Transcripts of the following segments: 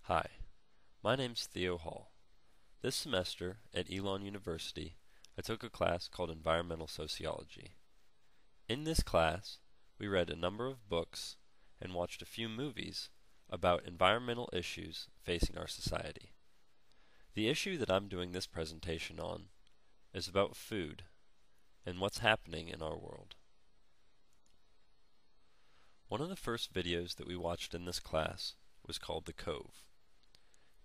Hi, my name's Theo Hall. This semester at Elon University, I took a class called Environmental Sociology. In this class, we read a number of books and watched a few movies about environmental issues facing our society. The issue that I'm doing this presentation on is about food and what's happening in our world. One of the first videos that we watched in this class was called The Cove.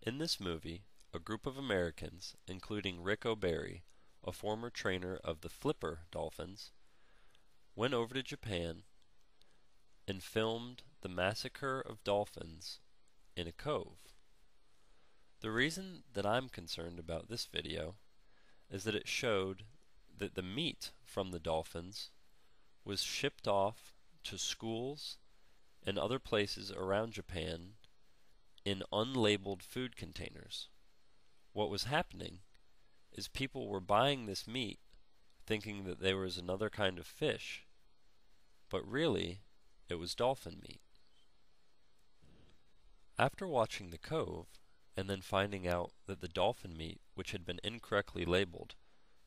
In this movie, a group of Americans, including Rick O'Barry, a former trainer of the Flipper Dolphins, went over to Japan and filmed the massacre of dolphins in a cove. The reason that I'm concerned about this video is that it showed that the meat from the dolphins was shipped off to schools and other places around Japan in unlabeled food containers. What was happening is people were buying this meat thinking that there was another kind of fish, but really it was dolphin meat. After watching The Cove and then finding out that the dolphin meat, which had been incorrectly labeled,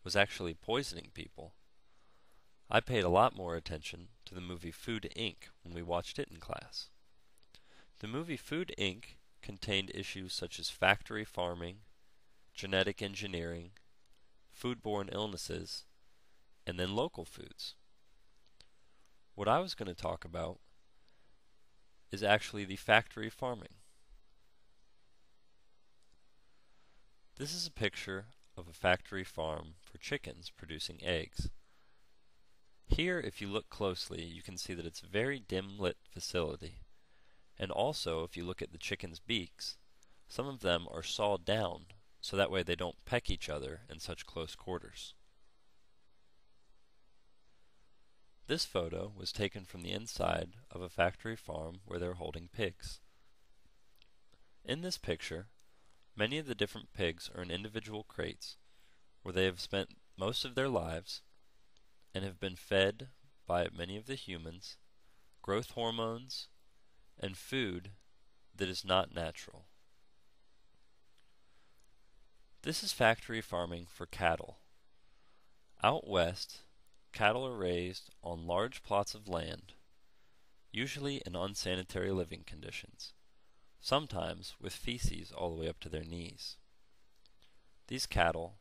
was actually poisoning people, I paid a lot more attention to the movie Food, Inc. when we watched it in class. The movie Food, Inc. contained issues such as factory farming, genetic engineering, foodborne illnesses, and then local foods. What I was going to talk about is actually the factory farming. This is a picture of a factory farm for chickens producing eggs. Here, if you look closely, you can see that it's a very dim-lit facility. And also, if you look at the chickens' beaks, some of them are sawed down, so that way they don't peck each other in such close quarters. This photo was taken from the inside of a factory farm where they're holding pigs. In this picture, many of the different pigs are in individual crates where they have spent most of their lives and have been fed by many of the humans growth hormones and food that is not natural. This is factory farming for cattle. Out west, cattle are raised on large plots of land, usually in unsanitary living conditions, sometimes with feces all the way up to their knees. These cattle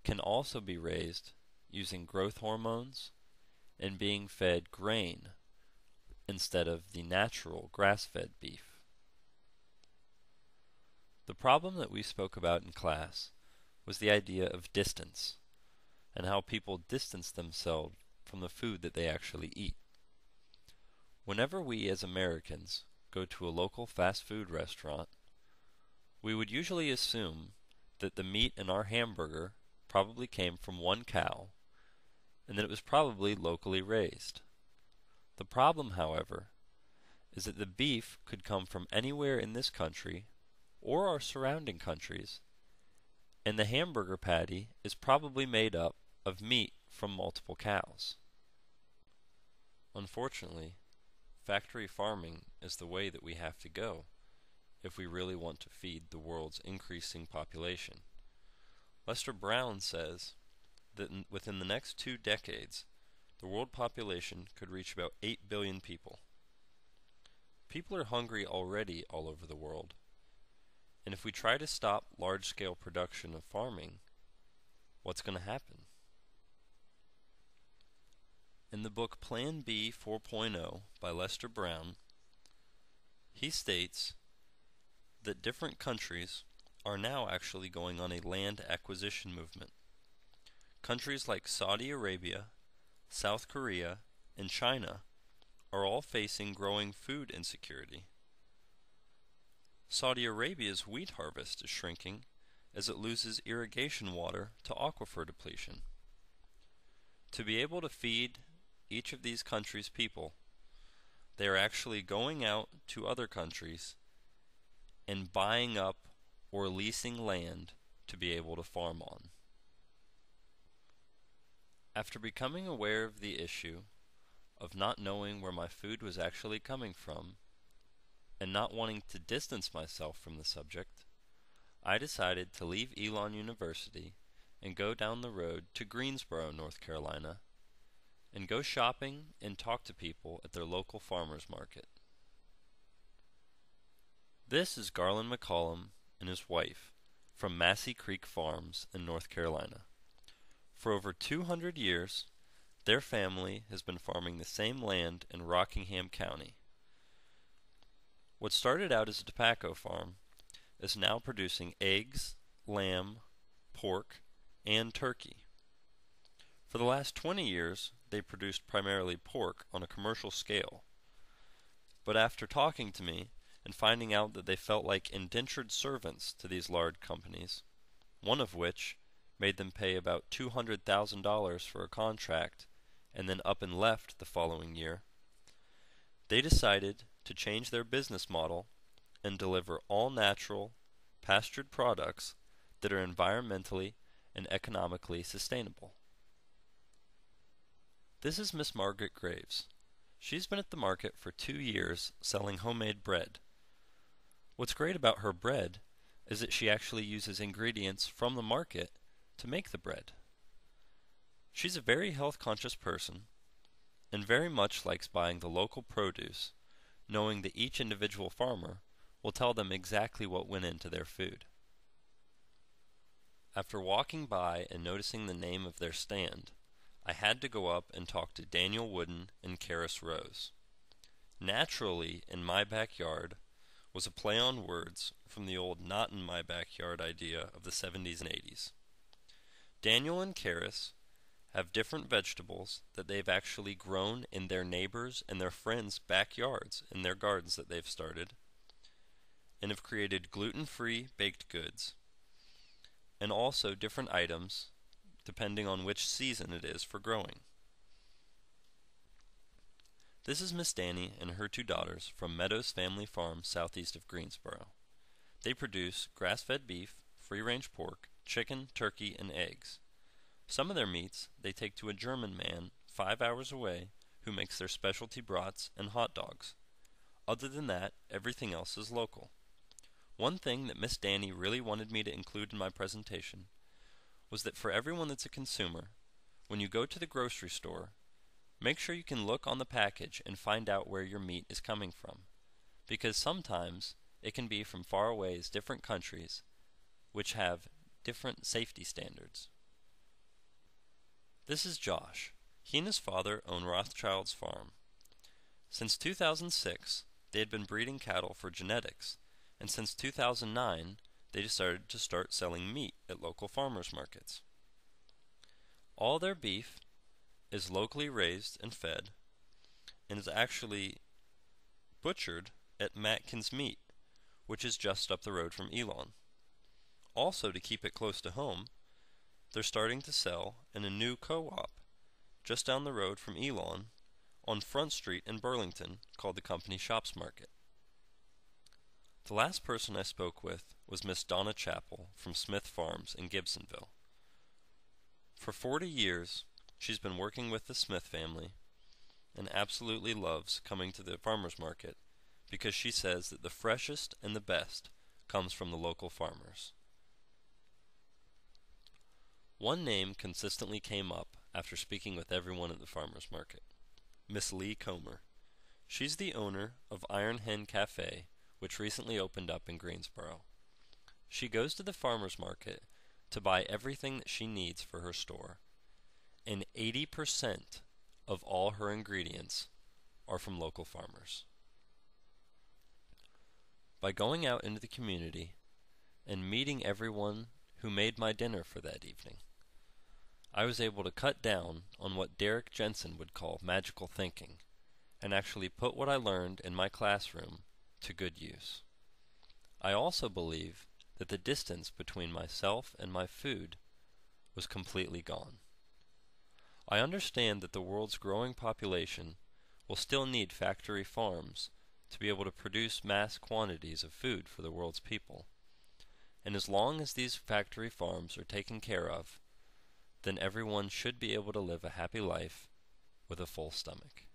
can also be raised using growth hormones and being fed grain instead of the natural grass-fed beef. The problem that we spoke about in class was the idea of distance and how people distance themselves from the food that they actually eat. Whenever we as Americans go to a local fast food restaurant, we would usually assume that the meat in our hamburger probably came from one cow and that it was probably locally raised. The problem, however, is that the beef could come from anywhere in this country or our surrounding countries, and the hamburger patty is probably made up of meat from multiple cows. Unfortunately, factory farming is the way that we have to go if we really want to feed the world's increasing population. Lester Brown says that within the next 2 decades, the world population could reach about 8 billion people. People are hungry already all over the world, and if we try to stop large-scale production of farming, what's going to happen? In the book Plan B 4.0 by Lester Brown, he states that different countries are now actually going on a land acquisition movement. Countries like Saudi Arabia, South Korea, and China are all facing growing food insecurity. Saudi Arabia's wheat harvest is shrinking as it loses irrigation water to aquifer depletion. To be able to feed each of these countries' people, they are actually going out to other countries and buying up or leasing land to be able to farm on. After becoming aware of the issue of not knowing where my food was actually coming from, and not wanting to distance myself from the subject, I decided to leave Elon University and go down the road to Greensboro, North Carolina, and go shopping and talk to people at their local farmers market. This is Garland McCollum and his wife from Massey Creek Farms in North Carolina. For over 200 years, their family has been farming the same land in Rockingham County. What started out as a tobacco farm is now producing eggs, lamb, pork, and turkey. For the last 20 years, they produced primarily pork on a commercial scale. But after talking to me and finding out that they felt like indentured servants to these large companies, one of which made them pay about $200,000 for a contract and then up and left the following year, they decided to change their business model and deliver all natural, pastured products that are environmentally and economically sustainable. This is Miss Margaret Graves. She's been at the market for 2 years selling homemade bread. What's great about her bread is that she actually uses ingredients from the market to make the bread. She's a very health-conscious person and very much likes buying the local produce, knowing that each individual farmer will tell them exactly what went into their food. After walking by and noticing the name of their stand, I had to go up and talk to Daniel Wooden and Karis Rose. Naturally, in my backyard was a play on words from the old not in my backyard idea of the 70s and 80s. Daniel and Karis have different vegetables that they've actually grown in their neighbors' and their friends' backyards in their gardens that they've started, and have created gluten-free baked goods, and also different items depending on which season it is for growing. This is Miss Danny and her 2 daughters from Meadows Family Farm southeast of Greensboro. They produce grass-fed beef, free-range pork, chicken, turkey, and eggs. Some of their meats they take to a German man 5 hours away who makes their specialty brats and hot dogs. Other than that, everything else is local. One thing that Miss Danny really wanted me to include in my presentation was that for everyone that's a consumer, when you go to the grocery store, make sure you can look on the package and find out where your meat is coming from, because sometimes it can be from far away as different countries which have different safety standards. This is Josh. He and his father own Rothschild's farm. Since 2006, they had been breeding cattle for genetics, and since 2009, they decided to start selling meat at local farmers markets. All their beef is locally raised and fed, and is actually butchered at Matkins Meat, which is just up the road from Elon. Also, to keep it close to home, they're starting to sell in a new co-op just down the road from Elon on Front Street in Burlington called the Company Shops Market. The last person I spoke with was Miss Donna Chappell from Smith Farms in Gibsonville. For 40 years, she's been working with the Smith family and absolutely loves coming to the farmers market because she says that the freshest and the best comes from the local farmers. One name consistently came up after speaking with everyone at the farmers market: Miss Lee Comer. She's the owner of Iron Hen Cafe, which recently opened up in Greensboro. She goes to the farmers market to buy everything that she needs for her store, and 80% of all her ingredients are from local farmers. By going out into the community and meeting everyone who made my dinner for that evening, I was able to cut down on what Derek Jensen would call magical thinking, and actually put what I learned in my classroom to good use. I also believe that the distance between myself and my food was completely gone. I understand that the world's growing population will still need factory farms to be able to produce mass quantities of food for the world's people. And as long as these factory farms are taken care of, then everyone should be able to live a happy life with a full stomach.